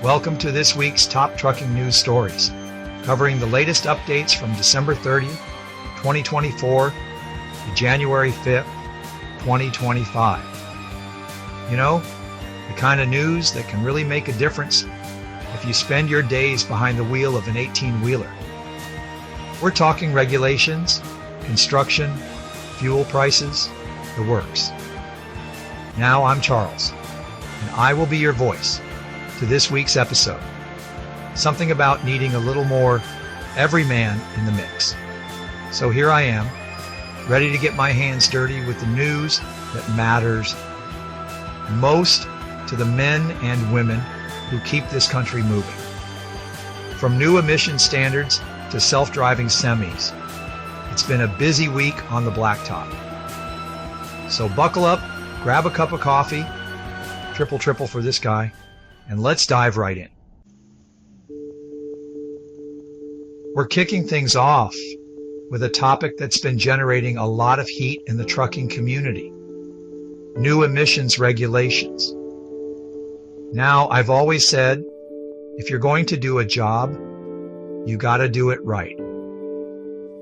Welcome to this week's Top Trucking News Stories, covering the latest updates from December 30th, 2024 to January 5th, 2025. You know, the kind of news that can really make a difference if you spend your days behind the wheel of an 18-wheeler. We're talking regulations, construction, fuel prices, the works. Now I'm Charles, and I will be your voice to this week's episode. Something about needing a little more everyman in the mix. So here I am, ready to get my hands dirty with the news that matters most to the men and women who keep this country moving. From new emission standards to self-driving semis, it's been a busy week on the blacktop. So buckle up, grab a cup of coffee, triple for this guy, and let's dive right in. We're kicking things off with a topic that's been generating a lot of heat in the trucking community: new emissions regulations. Now, I've always said, if you're going to do a job, you got to do it right.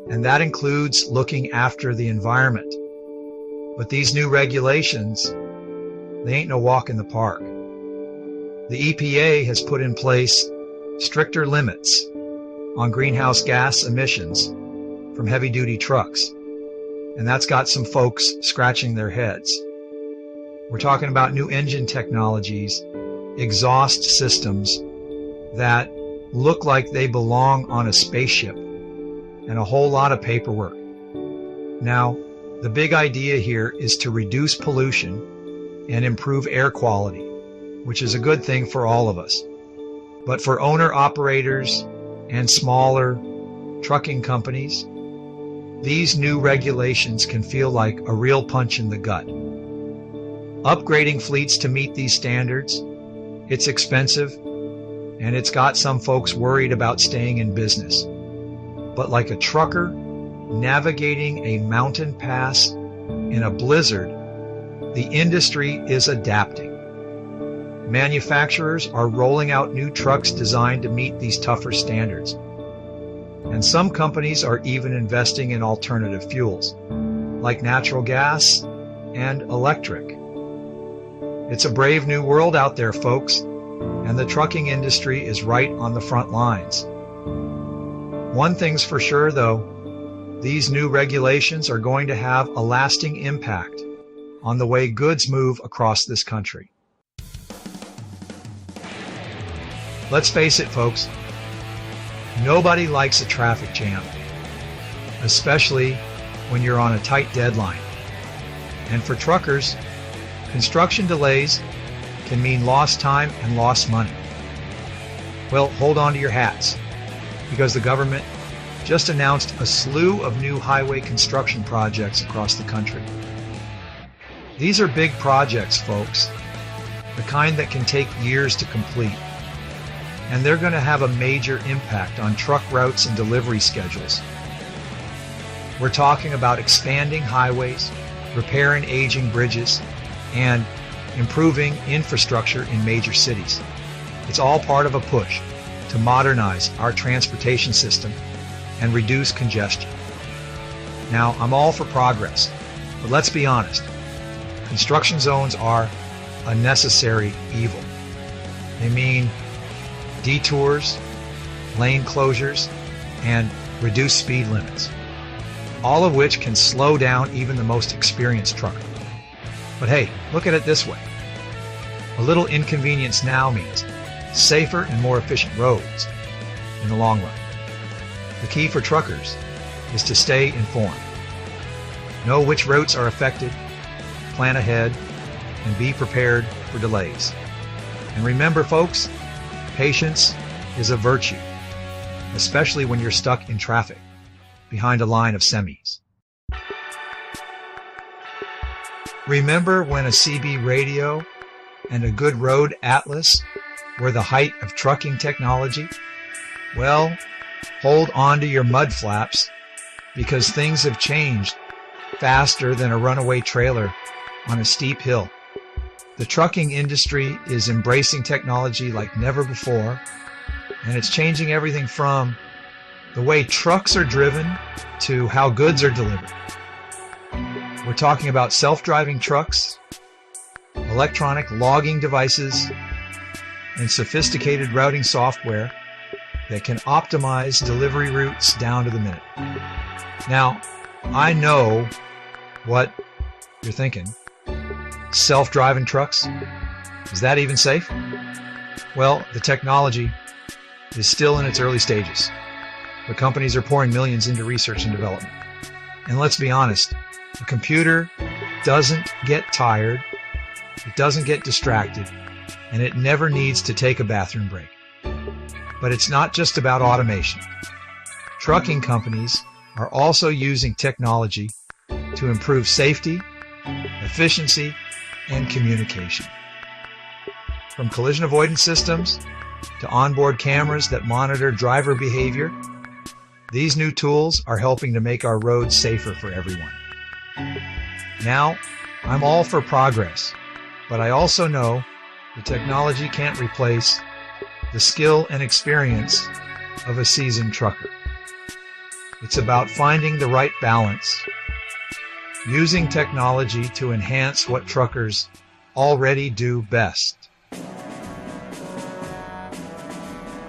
And that includes looking after the environment. But these new regulations, they ain't no walk in the park. The EPA has put in place stricter limits on greenhouse gas emissions from heavy-duty trucks, and that's got some folks scratching their heads. We're talking about new engine technologies, exhaust systems that look like they belong on a spaceship, and a whole lot of paperwork. Now, the big idea here is to reduce pollution and improve air quality, which is a good thing for all of us. But for owner-operators and smaller trucking companies, these new regulations can feel like a real punch in the gut. Upgrading fleets to meet these standards, it's expensive, and it's got some folks worried about staying in business. But like a trucker navigating a mountain pass in a blizzard, the industry is adapting. Manufacturers are rolling out new trucks designed to meet these tougher standards. And some companies are even investing in alternative fuels, like natural gas and electric. It's a brave new world out there, folks, and the trucking industry is right on the front lines. One thing's for sure, though, these new regulations are going to have a lasting impact on the way goods move across this country. Let's face it, folks, nobody likes a traffic jam, especially when you're on a tight deadline. And for truckers, construction delays can mean lost time and lost money. Well, hold on to your hats, because the government just announced a slew of new highway construction projects across the country. These are big projects, folks, the kind that can take years to complete. And they're going to have a major impact on truck routes and delivery schedules. We're talking about expanding highways, repairing aging bridges, and improving infrastructure in major cities. It's all part of a push to modernize our transportation system and reduce congestion. Now, I'm all for progress, but let's be honest. Construction zones are a necessary evil. They mean detours, lane closures, and reduced speed limits, all of which can slow down even the most experienced trucker. But hey, look at it this way. A little inconvenience now means safer and more efficient roads in the long run. The key for truckers is to stay informed. Know which routes are affected, plan ahead, and be prepared for delays. And remember, folks, patience is a virtue, especially when you're stuck in traffic behind a line of semis. Remember when a CB radio and a good road atlas were the height of trucking technology? Well, hold on to your mud flaps, because things have changed faster than a runaway trailer on a steep hill. The trucking industry is embracing technology like never before, and it's changing everything from the way trucks are driven to how goods are delivered. We're talking about self-driving trucks, electronic logging devices, and sophisticated routing software that can optimize delivery routes down to the minute. Now, I know what you're thinking. Self-driving trucks? Is that even safe? Well, the technology is still in its early stages, but companies are pouring millions into research and development. And let's be honest, a computer doesn't get tired, it doesn't get distracted, and it never needs to take a bathroom break. But it's not just about automation. Trucking companies are also using technology to improve safety, efficiency, and communication. From collision avoidance systems to onboard cameras that monitor driver behavior, these new tools are helping to make our roads safer for everyone. Now, I'm all for progress, but I also know the technology can't replace the skill and experience of a seasoned trucker. It's about finding the right balance, using technology to enhance what truckers already do best.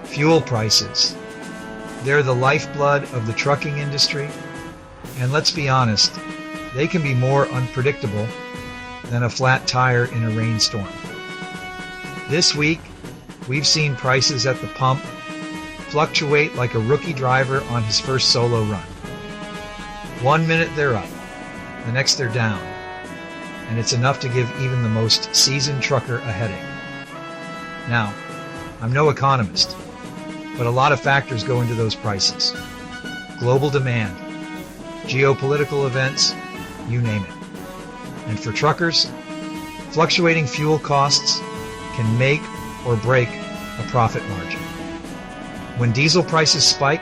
Fuel prices. They're the lifeblood of the trucking industry, and let's be honest, they can be more unpredictable than a flat tire in a rainstorm. This week, we've seen prices at the pump fluctuate like a rookie driver on his first solo run. 1 minute they're up, the next they're down, and it's enough to give even the most seasoned trucker a headache. Now, I'm no economist, but a lot of factors go into those prices. Global demand, geopolitical events, you name it. And for truckers, fluctuating fuel costs can make or break a profit margin. When diesel prices spike,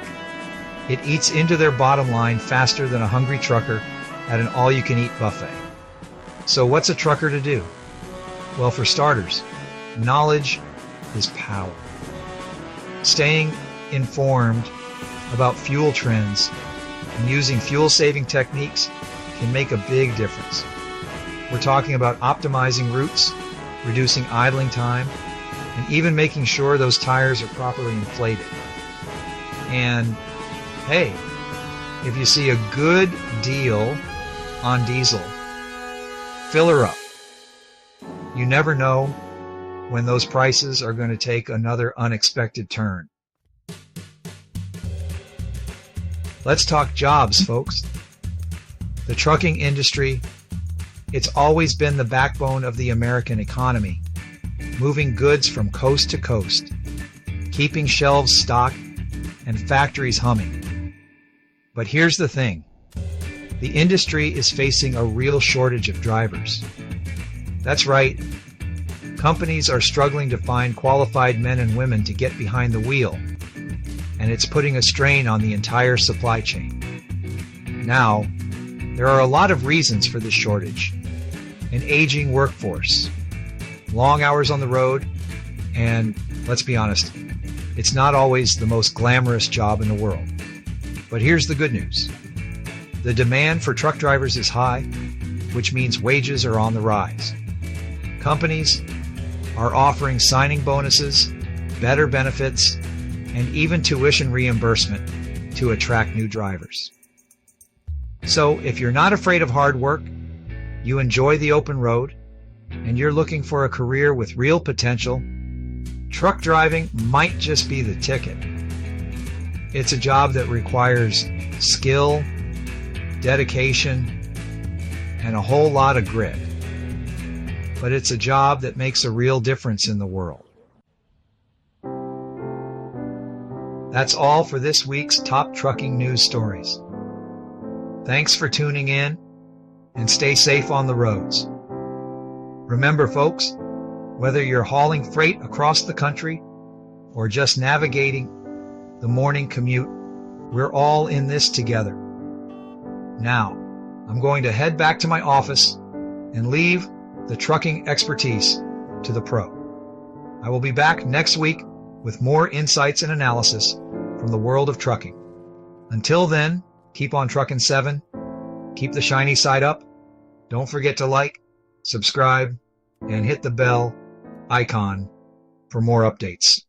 it eats into their bottom line faster than a hungry trucker at an all-you-can-eat buffet. So what's a trucker to do? Well, for starters, knowledge is power. Staying informed about fuel trends and using fuel-saving techniques can make a big difference. We're talking about optimizing routes, reducing idling time, and even making sure those tires are properly inflated. And hey, if you see a good deal on diesel, fill her up. You never know when those prices are going to take another unexpected turn. Let's talk jobs, folks. The trucking industry, it's always been the backbone of the American economy, moving goods from coast to coast, keeping shelves stocked and factories humming. But here's the thing. The industry is facing a real shortage of drivers. That's right. Companies are struggling to find qualified men and women to get behind the wheel, and it's putting a strain on the entire supply chain. Now, there are a lot of reasons for this shortage. An aging workforce, long hours on the road, and let's be honest, it's not always the most glamorous job in the world. But here's the good news. The demand for truck drivers is high, which means wages are on the rise. Companies are offering signing bonuses, better benefits, and even tuition reimbursement to attract new drivers. So if you're not afraid of hard work, you enjoy the open road, and you're looking for a career with real potential, truck driving might just be the ticket. It's a job that requires skill, dedication, and a whole lot of grit. But it's a job that makes a real difference in the world. That's all for this week's Top Trucking News Stories. Thanks for tuning in, and stay safe on the roads. Remember, folks, whether you're hauling freight across the country or just navigating the morning commute, we're all in this together. Now, I'm going to head back to my office and leave the trucking expertise to the pro. I will be back next week with more insights and analysis from the world of trucking. Until then, keep on trucking 7, keep the shiny side up, don't forget to like, subscribe, and hit the bell icon for more updates.